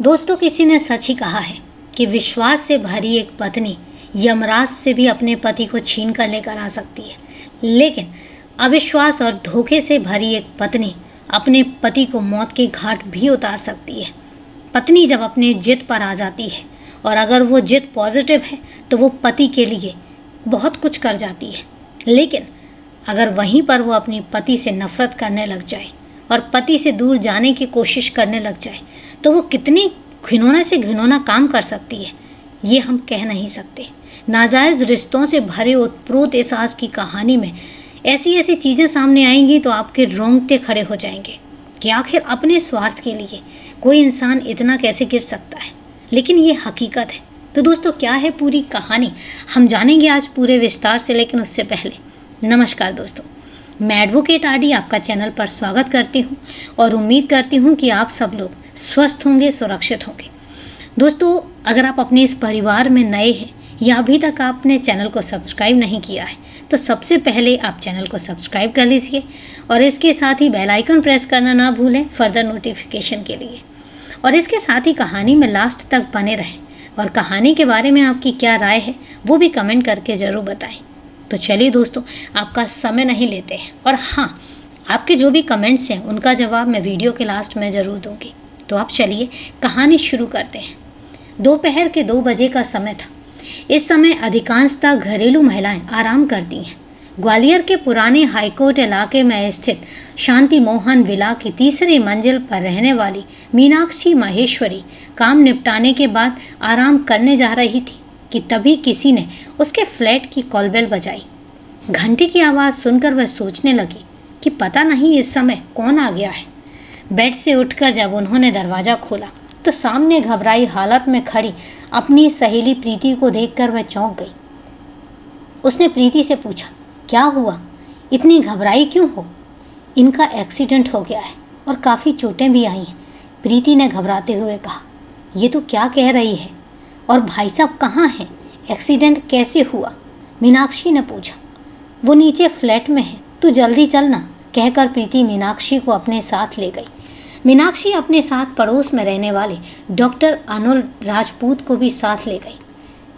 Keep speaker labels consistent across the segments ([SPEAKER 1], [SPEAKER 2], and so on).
[SPEAKER 1] दोस्तों, किसी ने सच ही कहा है कि विश्वास से भरी एक पत्नी यमराज से भी अपने पति को छीन कर लेकर आ सकती है, लेकिन अविश्वास और धोखे से भरी एक पत्नी अपने पति को मौत के घाट भी उतार सकती है। पत्नी जब अपने जिद पर आ जाती है और अगर वो जिद पॉजिटिव है तो वो पति के लिए बहुत कुछ कर जाती है, लेकिन अगर वहीं पर वो अपनी पति से नफरत करने लग जाए और पति से दूर जाने की कोशिश करने लग जाए तो वो कितनी घिनौना से घिनौना काम कर सकती है, ये हम कह नहीं सकते। नाजायज़ रिश्तों से भरे उत्प्रोत एहसास की कहानी में ऐसी ऐसी चीज़ें सामने आएंगी तो आपके रोंगटे खड़े हो जाएंगे कि आखिर अपने स्वार्थ के लिए कोई इंसान इतना कैसे गिर सकता है, लेकिन ये हकीकत है। तो दोस्तों, क्या है पूरी कहानी हम जानेंगे आज पूरे विस्तार से, लेकिन उससे पहले नमस्कार दोस्तों, मैं एडवोकेट आरडी आपका चैनल पर स्वागत करती हूँ और उम्मीद करती हूँ कि आप सब लोग स्वस्थ होंगे, सुरक्षित होंगे। दोस्तों, अगर आप अपने इस परिवार में नए हैं या अभी तक आपने चैनल को सब्सक्राइब नहीं किया है तो सबसे पहले आप चैनल को सब्सक्राइब कर लीजिए और इसके साथ ही बेल आइकन प्रेस करना ना भूलें फर्दर नोटिफिकेशन के लिए। और इसके साथ ही कहानी में लास्ट तक बने रहें और कहानी के बारे में आपकी क्या राय है वो भी कमेंट करके ज़रूर बताएं। तो चलिए दोस्तों, आपका समय नहीं लेते हैं और हाँ, आपके जो भी कमेंट्स हैं उनका जवाब मैं वीडियो के लास्ट में ज़रूर दूँगी। तो आप चलिए कहानी शुरू करते हैं। दोपहर के 2 बजे का समय था। इस समय अधिकांशतः घरेलू महिलाएं आराम करती हैं। ग्वालियर के पुराने हाईकोर्ट इलाके में स्थित शांति मोहन विला की तीसरी मंजिल पर रहने वाली मीनाक्षी माहेश्वरी काम निपटाने के बाद आराम करने जा रही थी कि तभी किसी ने उसके फ्लैट की कॉलबेल बजाई। घंटी की आवाज़ सुनकर वह सोचने लगी कि पता नहीं इस समय कौन आ गया है। बेड से उठकर जब उन्होंने दरवाज़ा खोला तो सामने घबराई हालत में खड़ी अपनी सहेली प्रीति को देखकर वह चौंक गई। उसने प्रीति से पूछा, क्या हुआ, इतनी घबराई क्यों हो? इनका एक्सीडेंट हो गया है और काफ़ी चोटें भी आई हैं, प्रीति ने घबराते हुए कहा। ये तो क्या कह रही है, और भाई साहब कहाँ हैं? एक्सीडेंट कैसे हुआ? मीनाक्षी ने पूछा। वो नीचे फ्लैट में है, तू जल्दी चलना, कहकर प्रीति मीनाक्षी को अपने साथ ले गई। मीनाक्षी अपने साथ पड़ोस में रहने वाले डॉक्टर अनुल राजपूत को भी साथ ले गई।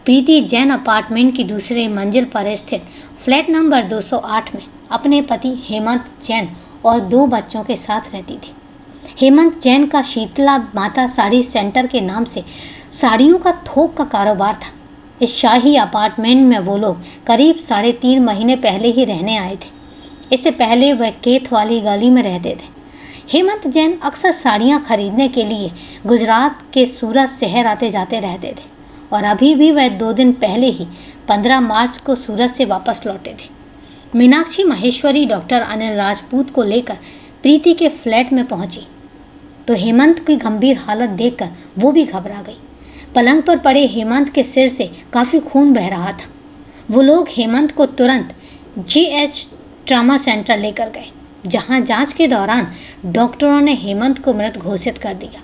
[SPEAKER 1] प्रीति जैन अपार्टमेंट की दूसरी मंजिल पर स्थित फ्लैट नंबर 208 में अपने पति हेमंत जैन और 2 बच्चों के साथ रहती थी। हेमंत जैन का शीतला माता साड़ी सेंटर के नाम से साड़ियों का थोक का कारोबार था। इस शाही अपार्टमेंट में वो लोग करीब 3.5 महीने पहले ही रहने आए थे। इससे पहले वह केथ वाली गली में रहते थे। हेमंत जैन अक्सर साड़ियाँ खरीदने के लिए गुजरात के सूरत शहर आते जाते रहते थे और अभी भी वह 2 दिन पहले ही 15 मार्च को सूरत से वापस लौटे थे। मीनाक्षी माहेश्वरी डॉक्टर अनिल राजपूत को लेकर प्रीति के फ्लैट में पहुंची तो हेमंत की गंभीर हालत देखकर वो भी घबरा गई। पलंग पर पड़े हेमंत के सिर से काफ़ी खून बह रहा था। वो लोग हेमंत को तुरंत GH ट्रामा सेंटर लेकर गए, जहां जांच के दौरान डॉक्टरों ने हेमंत को मृत घोषित कर दिया।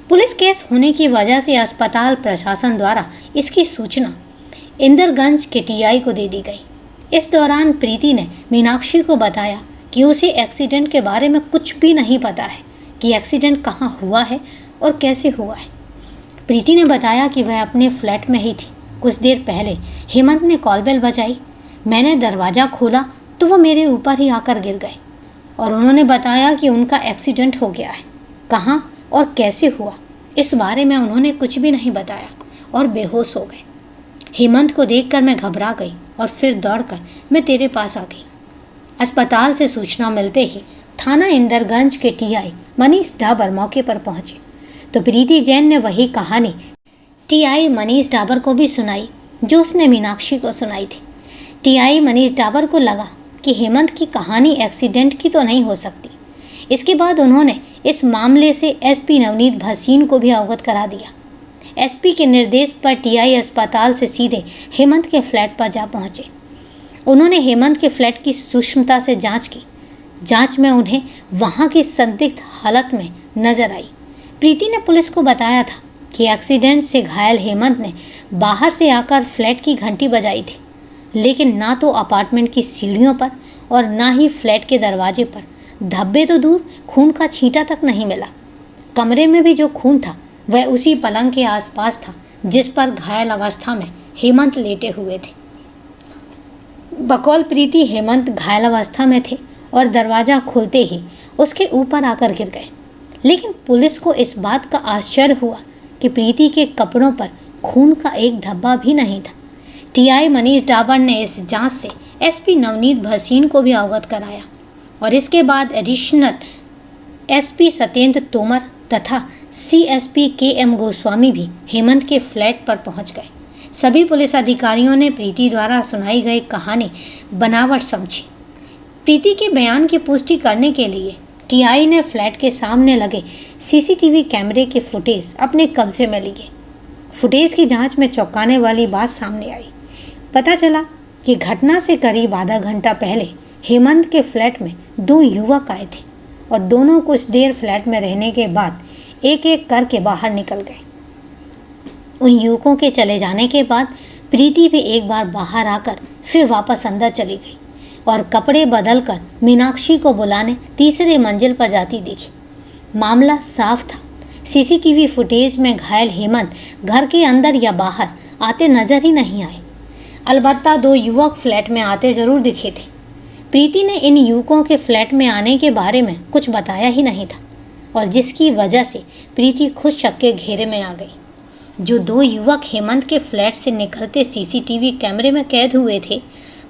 [SPEAKER 1] पुलिस केस होने की वजह से अस्पताल प्रशासन द्वारा इसकी सूचना इंदरगंज के TI को दे दी गई। इस दौरान प्रीति ने मीनाक्षी को बताया कि उसे एक्सीडेंट के बारे में कुछ भी नहीं पता है कि एक्सीडेंट कहाँ हुआ है और कैसे हुआ है। प्रीति ने बताया कि वह अपने फ्लैट में ही थी। कुछ देर पहले हेमंत ने कॉलबेल बजाई, मैंने दरवाज़ा खोला तो वो मेरे ऊपर ही आकर गिर गए और उन्होंने बताया कि उनका एक्सीडेंट हो गया है। कहाँ और कैसे हुआ इस बारे में उन्होंने कुछ भी नहीं बताया और बेहोश हो गए। हेमंत को देखकर मैं घबरा गई और फिर दौड़कर मैं तेरे पास आ गई। अस्पताल से सूचना मिलते ही थाना इंदरगंज के TI मनीष डाबर मौके पर पहुंचे तो प्रीति जैन ने वही कहानी TI मनीष डाबर को भी सुनाई जो उसने मीनाक्षी को सुनाई थी। TI मनीष डाबर को लगा कि हेमंत की कहानी एक्सीडेंट की तो नहीं हो सकती। इसके बाद उन्होंने इस मामले से SP नवनीत भसीन को भी अवगत करा दिया। SP के निर्देश पर TI अस्पताल से सीधे हेमंत के फ्लैट पर जा पहुंचे। उन्होंने हेमंत के फ्लैट की सूक्ष्मता से जांच की। जांच में उन्हें वहां की संदिग्ध हालत में नजर आई। प्रीति ने पुलिस को बताया था कि एक्सीडेंट से घायल हेमंत ने बाहर से आकर फ्लैट की घंटी बजाई थी, लेकिन ना तो अपार्टमेंट की सीढ़ियों पर और ना ही फ्लैट के दरवाजे पर धब्बे तो दूर खून का छींटा तक नहीं मिला। कमरे में भी जो खून था वह उसी पलंग के आसपास था जिस पर घायल अवस्था में हेमंत लेटे हुए थे। बकौल प्रीति हेमंत घायल अवस्था में थे और दरवाज़ा खुलते ही उसके ऊपर आकर गिर गए। लेकिन पुलिस को इस बात का आश्चर्य हुआ कि प्रीति के कपड़ों पर खून का एक धब्बा भी नहीं था। टीआई मनीष डाबर ने इस जांच से एसपी नवनीत भसीन को भी अवगत कराया और इसके बाद एडिशनल एसपी सत्येंद्र तोमर तथा सीएसपी केएम गोस्वामी भी हेमंत के फ्लैट पर पहुंच गए। सभी पुलिस अधिकारियों ने प्रीति द्वारा सुनाई गई कहानी बनावट समझी। प्रीति के बयान की पुष्टि करने के लिए टीआई ने फ्लैट के सामने लगे सीसीटीवी कैमरे के फुटेज अपने कब्जे में लिए। फुटेज की जांच में चौंकाने वाली बात सामने आई। पता चला कि घटना से करीब आधा घंटा पहले हेमंत के फ्लैट में 2 युवक आए थे और दोनों कुछ देर फ्लैट में रहने के बाद एक एक करके बाहर निकल गए। उन युवकों के चले जाने के बाद प्रीति भी एक बार बाहर आकर फिर वापस अंदर चली गई और कपड़े बदलकर मीनाक्षी को बुलाने तीसरे मंजिल पर जाती देखी। मामला साफ था। सीसीटीवी फुटेज में घायल हेमंत घर के अंदर या बाहर आते नजर ही नहीं आए। अलबत्ता 2 युवक फ्लैट में आते जरूर दिखे थे। प्रीति ने इन युवकों के फ्लैट में आने के बारे में कुछ बताया ही नहीं था और जिसकी वजह से प्रीति खुद शक के घेरे में आ गई। जो 2 युवक हेमंत के फ्लैट से निकलते सीसीटीवी कैमरे में कैद हुए थे,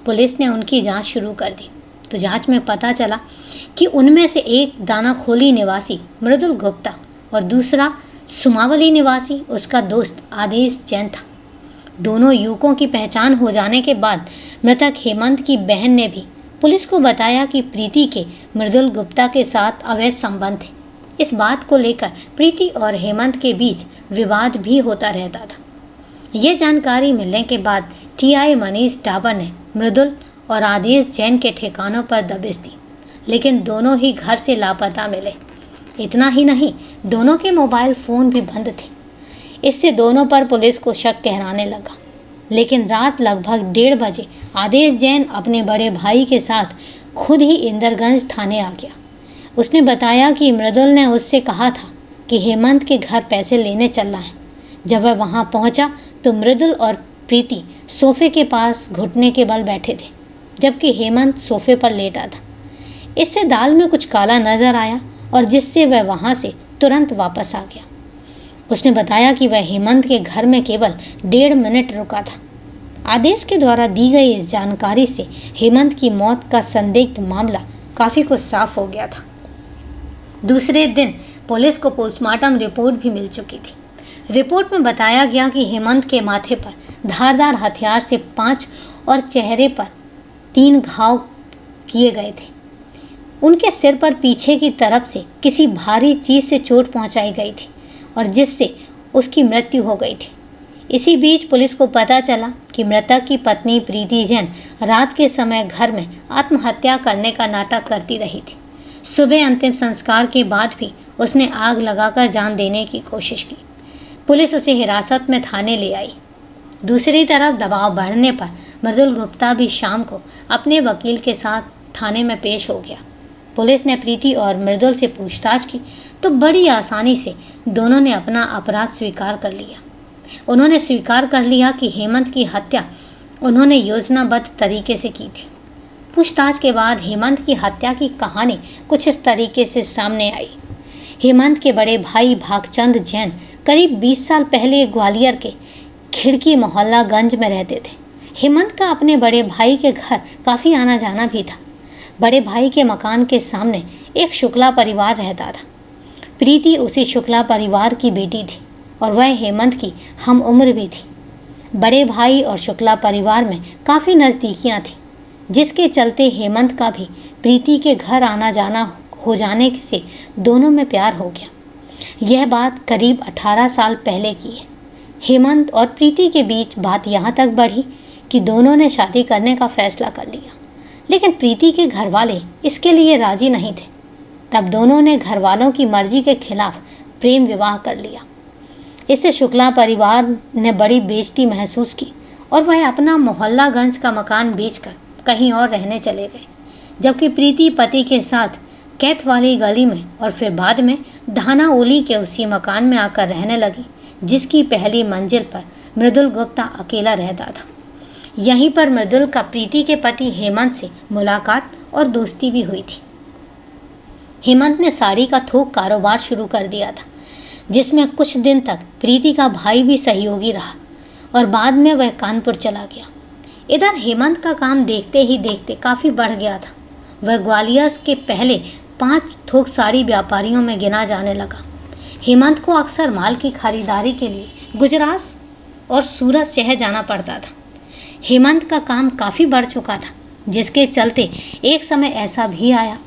[SPEAKER 1] पुलिस ने उनकी जांच शुरू कर दी तो जांच में पता चला कि उनमें से एक दानाखोली निवासी मृदुल गुप्ता और दूसरा सुमावली निवासी उसका दोस्त आदेश जैन था। दोनों युवकों की पहचान हो जाने के बाद मृतक हेमंत की बहन ने भी पुलिस को बताया कि प्रीति के मृदुल गुप्ता के साथ अवैध संबंध थे। इस बात को लेकर प्रीति और हेमंत के बीच विवाद भी होता रहता था। ये जानकारी मिलने के बाद टीआई मनीष डाबर ने मृदुल और आदेश जैन के ठिकानों पर दबिश दी, लेकिन दोनों ही घर से लापता मिले। इतना ही नहीं, दोनों के मोबाइल फ़ोन भी बंद थे। इससे दोनों पर पुलिस को शक गहराने लगा। लेकिन रात लगभग 1:30 बजे आदेश जैन अपने बड़े भाई के साथ खुद ही इंदरगंज थाने आ गया। उसने बताया कि मृदुल ने उससे कहा था कि हेमंत के घर पैसे लेने चलना है। जब वह वहां पहुंचा तो मृदुल और प्रीति सोफे के पास घुटने के बल बैठे थे, जबकि हेमंत सोफे पर लेटा था। इससे दाल में कुछ काला नजर आया और जिससे वह वहां से तुरंत वापस आ गया। उसने बताया कि वह हेमंत के घर में केवल 1.5 मिनट रुका था। आदेश के द्वारा दी गई इस जानकारी से हेमंत की मौत का संदिग्ध मामला काफ़ी कुछ साफ हो गया था। दूसरे दिन पुलिस को पोस्टमार्टम रिपोर्ट भी मिल चुकी थी। रिपोर्ट में बताया गया कि हेमंत के माथे पर धारदार हथियार से 5 और चेहरे पर 3 घाव किए गए थे। उनके सिर पर पीछे की तरफ से किसी भारी चीज़ से चोट पहुंचाई गई थी और जिससे उसकी मृत्यु हो गई थी। इसी बीच पुलिस को पता चला कि मृतक की पत्नी प्रीति जैन रात के समय घर में आत्महत्या करने का नाटक करती रही थी। सुबह अंतिम संस्कार के बाद भी उसने आग लगाकर जान देने की कोशिश की। पुलिस उसे हिरासत में थाने ले आई। दूसरी तरफ दबाव बढ़ने पर मृदुल गुप्ता भी शाम को अपने वकील के साथ थाने में पेश हो गया। पुलिस ने प्रीति और मृदुल से पूछताछ की तो बड़ी आसानी से दोनों ने अपना अपराध स्वीकार कर लिया। उन्होंने स्वीकार कर लिया कि हेमंत की हत्या उन्होंने योजनाबद्ध तरीके से की थी। पूछताछ के बाद हेमंत की हत्या की कहानी कुछ इस तरीके से सामने आई। हेमंत के बड़े भाई भागचंद जैन करीब 20 साल पहले ग्वालियर के खिड़की मोहल्ला गंज में रहते थे। हेमंत का अपने बड़े भाई के घर काफ़ी आना जाना भी था। बड़े भाई के मकान के सामने एक शुक्ला परिवार रहता था। प्रीति उसी शुक्ला परिवार की बेटी थी और वह हेमंत की हम उम्र भी थी। बड़े भाई और शुक्ला परिवार में काफ़ी नज़दीकियाँ थीं, जिसके चलते हेमंत का भी प्रीति के घर आना जाना हो जाने से दोनों में प्यार हो गया। यह बात करीब 18 साल पहले की है। हेमंत और प्रीति के बीच बात यहाँ तक बढ़ी कि दोनों ने शादी करने का फैसला कर लिया, लेकिन प्रीति के घर वाले इसके लिए राजी नहीं थे। तब दोनों ने घर वालों की मर्जी के खिलाफ प्रेम विवाह कर लिया। इससे शुक्ला परिवार ने बड़ी बेइज्जती महसूस की और वह अपना मोहल्लागंज का मकान बेचकर कहीं और रहने चले गए, जबकि प्रीति पति के साथ कैथ वाली गली में और फिर बाद में धानाओली के उसी मकान में आकर रहने लगी जिसकी पहली मंजिल पर मृदुल गुप्ता अकेला रहता था। यहीं पर मृदुल का प्रीति के पति हेमंत से मुलाकात और दोस्ती भी हुई थी। हेमंत ने साड़ी का थोक कारोबार शुरू कर दिया था जिसमें कुछ दिन तक प्रीति का भाई भी सहयोगी रहा और बाद में वह कानपुर चला गया। इधर हेमंत का काम देखते ही देखते काफ़ी बढ़ गया था। वह ग्वालियर के पहले 5 थोक साड़ी व्यापारियों में गिना जाने लगा। हेमंत को अक्सर माल की खरीदारी के लिए गुजरात और सूरत शहर जाना पड़ता था। हेमंत का काम काफ़ी बढ़ चुका था जिसके चलते एक समय ऐसा भी आया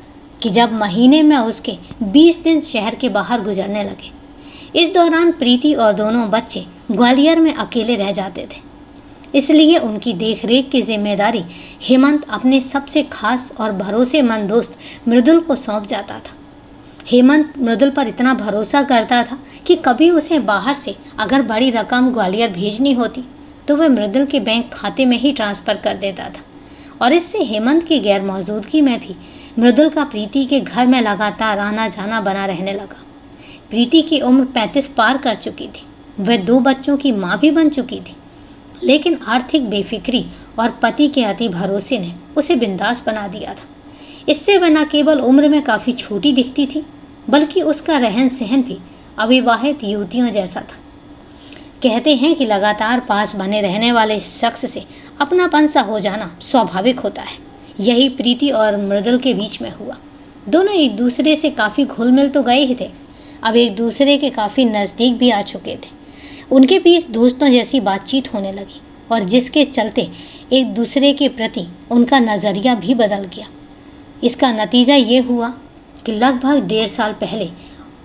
[SPEAKER 1] कि जब महीने में उसके 20 दिन शहर के बाहर गुजरने लगे। इस दौरान प्रीति और दोनों बच्चे ग्वालियर में अकेले रह जाते थे, इसलिए उनकी देखरेख की जिम्मेदारी हेमंत अपने सबसे खास और भरोसेमंद दोस्त मृदुल को सौंप जाता था। हेमंत मृदुल पर इतना भरोसा करता था कि कभी उसे बाहर से अगर बड़ी रकम ग्वालियर भेजनी होती तो वह मृदुल के बैंक खाते में ही ट्रांसफ़र कर देता था और इससे हेमंत की गैर मौजूदगी में भी मृदुल का प्रीति के घर में लगातार आना जाना बना रहने लगा। प्रीति की उम्र 35 पार कर चुकी थी। वह 2 बच्चों की माँ भी बन चुकी थी, लेकिन आर्थिक बेफिक्री और पति के अति भरोसे ने उसे बिंदास बना दिया था। इससे वह न केवल उम्र में काफ़ी छोटी दिखती थी बल्कि उसका रहन सहन भी अविवाहित युवतियों जैसा था। कहते हैं कि लगातार पास बने रहने वाले शख्स से अपनापन सा हो जाना स्वाभाविक होता है। यही प्रीति और मृदुल के बीच में हुआ। दोनों एक दूसरे से काफ़ी घुल मिल तो गए ही थे, अब एक दूसरे के काफ़ी नज़दीक भी आ चुके थे। उनके बीच दोस्तों जैसी बातचीत होने लगी और जिसके चलते एक दूसरे के प्रति उनका नज़रिया भी बदल गया। इसका नतीजा ये हुआ कि लगभग 1.5 साल पहले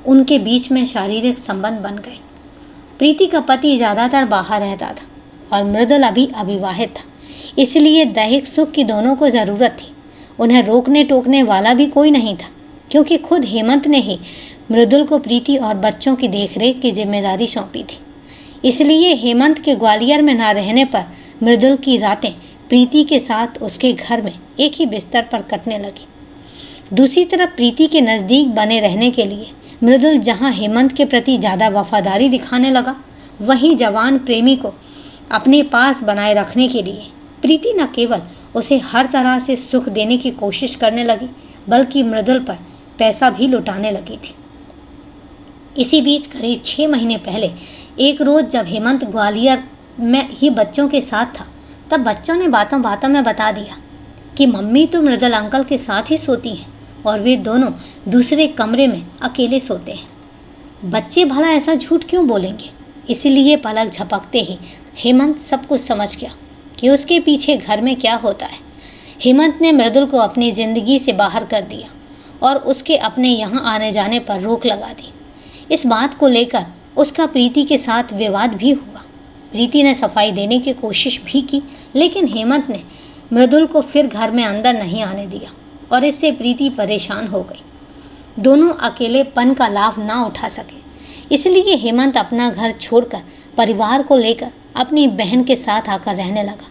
[SPEAKER 1] उनके बीच में शारीरिक संबंध बन गए। प्रीति का पति ज़्यादातर बाहर रहता था और मृदुल अभी अविवाहित था, इसलिए दैहिक सुख की दोनों को ज़रूरत थी। उन्हें रोकने टोकने वाला भी कोई नहीं था क्योंकि खुद हेमंत ने ही मृदुल को प्रीति और बच्चों की देखरेख की जिम्मेदारी सौंपी थी। इसलिए हेमंत के ग्वालियर में ना रहने पर मृदुल की रातें प्रीति के साथ उसके घर में एक ही बिस्तर पर कटने लगी। दूसरी तरफ प्रीति के नज़दीक बने रहने के लिए मृदुल जहां हेमंत के प्रति ज़्यादा वफादारी दिखाने लगा, वहीं जवान प्रेमी को अपने पास बनाए रखने के लिए प्रीति न केवल उसे हर तरह से सुख देने की कोशिश करने लगी बल्कि मृदुल पर पैसा भी लुटाने लगी थी। इसी बीच करीब 6 महीने पहले एक रोज़ जब हेमंत ग्वालियर में ही बच्चों के साथ था, तब बच्चों ने बातों बातों में बता दिया कि मम्मी तो मृदुल अंकल के साथ ही सोती हैं और वे दोनों दूसरे कमरे में अकेले सोते हैं। बच्चे भला ऐसा झूठ क्यों बोलेंगे? इसीलिए पलक झपकते ही हेमंत सब कुछ समझ गया कि उसके पीछे घर में क्या होता है। हेमंत ने मृदुल को अपनी ज़िंदगी से बाहर कर दिया और उसके अपने यहाँ आने जाने पर रोक लगा दी। इस बात को लेकर उसका प्रीति के साथ विवाद भी हुआ। प्रीति ने सफाई देने की कोशिश भी की, लेकिन हेमंत ने मृदुल को फिर घर में अंदर नहीं आने दिया और इससे प्रीति परेशान हो गई। दोनों अकेलेपन का लाभ ना उठा सके, इसलिए हेमंत अपना घर छोड़कर परिवार को लेकर अपनी बहन के साथ आकर रहने लगा।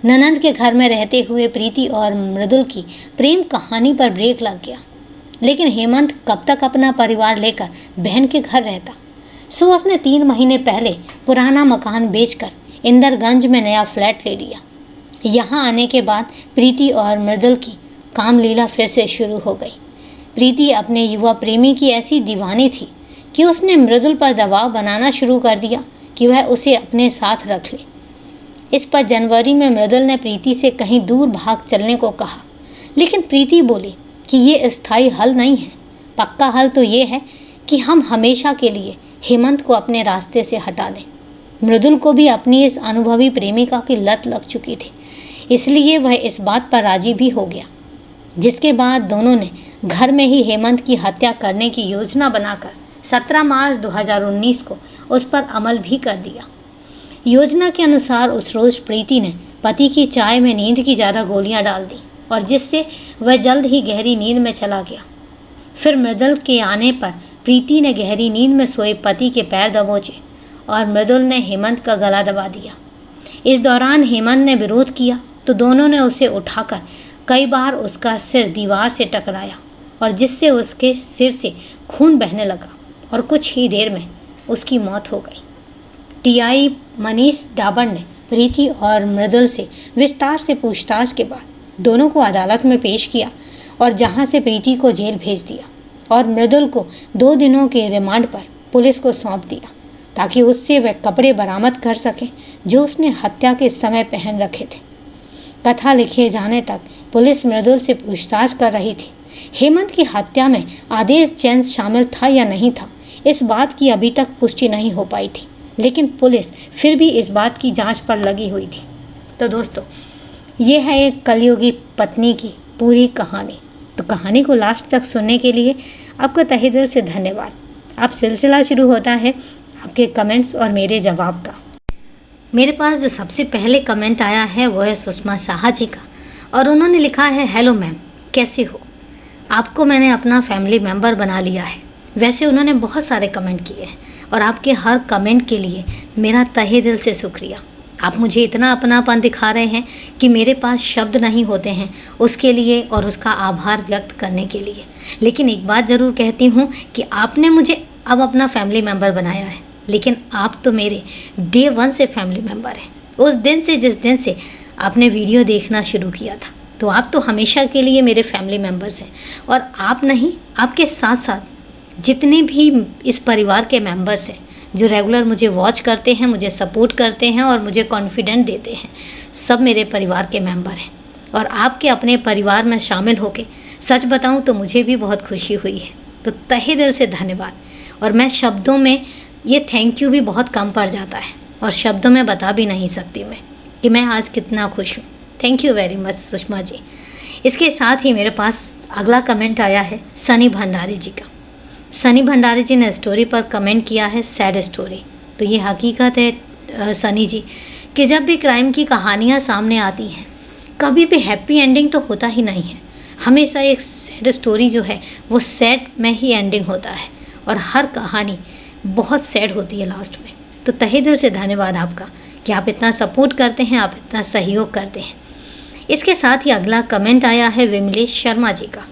[SPEAKER 1] ननंद के घर में रहते हुए प्रीति और मृदुल की प्रेम कहानी पर ब्रेक लग गया, लेकिन हेमंत कब तक अपना परिवार लेकर बहन के घर रहता। सो उसने 3 महीने पहले पुराना मकान बेचकर इंदरगंज में नया फ्लैट ले लिया। यहाँ आने के बाद प्रीति और मृदुल की काम लीला फिर से शुरू हो गई। प्रीति अपने युवा प्रेमी की ऐसी दीवानी थी कि उसने मृदुल पर दबाव बनाना शुरू कर दिया कि वह उसे अपने साथ रख ले। इस पर जनवरी में मृदुल ने प्रीति से कहीं दूर भाग चलने को कहा, लेकिन प्रीति बोली कि ये स्थायी हल नहीं है। पक्का हल तो ये है कि हम हमेशा के लिए हेमंत को अपने रास्ते से हटा दें। मृदुल को भी अपनी इस अनुभवी प्रेमिका की लत लग चुकी थी, इसलिए वह इस बात पर राजी भी हो गया, जिसके बाद दोनों ने घर में ही हेमंत की हत्या करने की योजना बनाकर 17 मार्च 2019 को उस पर अमल भी कर दिया। योजना के अनुसार उस रोज़ प्रीति ने पति की चाय में नींद की ज़्यादा गोलियां डाल दी और जिससे वह जल्द ही गहरी नींद में चला गया। फिर मृदुल के आने पर प्रीति ने गहरी नींद में सोए पति के पैर दबोचे और मृदुल ने हेमंत का गला दबा दिया। इस दौरान हेमंत ने विरोध किया तो दोनों ने उसे उठाकर कई बार उसका सिर दीवार से टकराया और जिससे उसके सिर से खून बहने लगा और कुछ ही देर में उसकी मौत हो गई। टीआई मनीष डाबर ने प्रीति और मृदुल से विस्तार से पूछताछ के बाद दोनों को अदालत में पेश किया और जहां से प्रीति को जेल भेज दिया और मृदुल को 2 दिनों के रिमांड पर पुलिस को सौंप दिया ताकि उससे वह कपड़े बरामद कर सके जो उसने हत्या के समय पहन रखे थे। कथा लिखे जाने तक पुलिस मृदुल से पूछताछ कर रही थी। हेमंत की हत्या में आदेश जैन शामिल था या नहीं था, इस बात की अभी तक पुष्टि नहीं हो पाई थी, लेकिन पुलिस फिर भी इस बात की जांच पर लगी हुई थी। तो दोस्तों, ये है एक कलयुगी पत्नी की पूरी कहानी। तो कहानी को लास्ट तक सुनने के लिए आपका तहे दिल से धन्यवाद। अब सिलसिला शुरू होता है आपके कमेंट्स और मेरे जवाब का। मेरे पास जो सबसे पहले कमेंट आया है वो है सुषमा शाह जी का, और उन्होंने लिखा है, हेलो मैम, कैसे हो? आपको मैंने अपना फैमिली मेम्बर बना लिया है। वैसे उन्होंने बहुत सारे कमेंट किए हैं और आपके हर कमेंट के लिए मेरा तहे दिल से शुक्रिया। आप मुझे इतना अपनापन दिखा रहे हैं कि मेरे पास शब्द नहीं होते हैं उसके लिए और उसका आभार व्यक्त करने के लिए। लेकिन एक बात ज़रूर कहती हूँ कि आपने मुझे अब अपना फैमिली मेम्बर बनाया है, लेकिन आप तो मेरे डे 1 से फैमिली मेम्बर हैं। उस दिन से जिस दिन से आपने वीडियो देखना शुरू किया था, तो आप तो हमेशा के लिए मेरे फैमिली मेम्बर्स हैं। और आप नहीं, आपके साथ साथ जितने भी इस परिवार के मेम्बर्स हैं जो रेगुलर मुझे वॉच करते हैं, मुझे सपोर्ट करते हैं और मुझे कॉन्फिडेंट देते हैं, सब मेरे परिवार के मेंबर हैं। और आपके अपने परिवार में शामिल होके सच बताऊं तो मुझे भी बहुत खुशी हुई है। तो तहे दिल से धन्यवाद। और मैं शब्दों में ये थैंक यू भी बहुत कम पड़ जाता है और शब्दों में बता भी नहीं सकती मैं कि मैं आज कितना खुश हूँ। Thank you very much Sushma ji. इसके साथ ही मेरे पास अगला कमेंट आया है सनी भंडारी जी का। सनी भंडारी जी ने स्टोरी पर कमेंट किया है, सैड स्टोरी। तो ये हकीकत है सनी जी कि जब भी क्राइम की कहानियाँ सामने आती हैं, कभी भी हैप्पी एंडिंग तो होता ही नहीं है। हमेशा एक सैड स्टोरी जो है वो सैड में ही एंडिंग होता है और हर कहानी बहुत सैड होती है लास्ट में। तो तहे दिल से धन्यवाद आपका कि आप इतना सपोर्ट करते हैं, आप इतना सहयोग करते हैं। इसके साथ ही अगला कमेंट आया है विमलेश शर्मा जी का,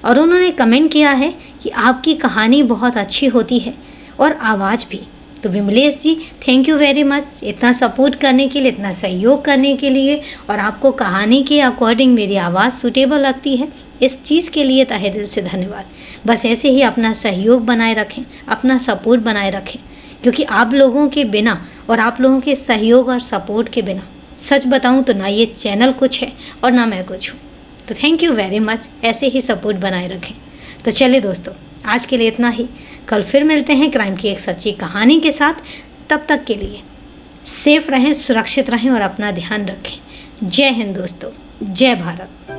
[SPEAKER 1] और उन्होंने कमेंट किया है कि आपकी कहानी बहुत अच्छी होती है और आवाज़ भी। तो विमलेश जी, थैंक यू वेरी मच इतना सपोर्ट करने के लिए, इतना सहयोग करने के लिए। और आपको कहानी के अकॉर्डिंग मेरी आवाज़ सूटेबल लगती है, इस चीज़ के लिए तहे दिल से धन्यवाद। बस ऐसे ही अपना सहयोग बनाए रखें, अपना सपोर्ट बनाए रखें, क्योंकि आप लोगों के बिना और आप लोगों के सहयोग और सपोर्ट के बिना सच बताऊं तो ना ये चैनल कुछ है और ना मैं कुछ हूँ। तो थैंक यू वेरी मच, ऐसे ही सपोर्ट बनाए रखें। तो चलिए दोस्तों, आज के लिए इतना ही। कल फिर मिलते हैं क्राइम की एक सच्ची कहानी के साथ। तब तक के लिए सेफ रहें, सुरक्षित रहें और अपना ध्यान रखें। जय हिंद दोस्तों, जय भारत।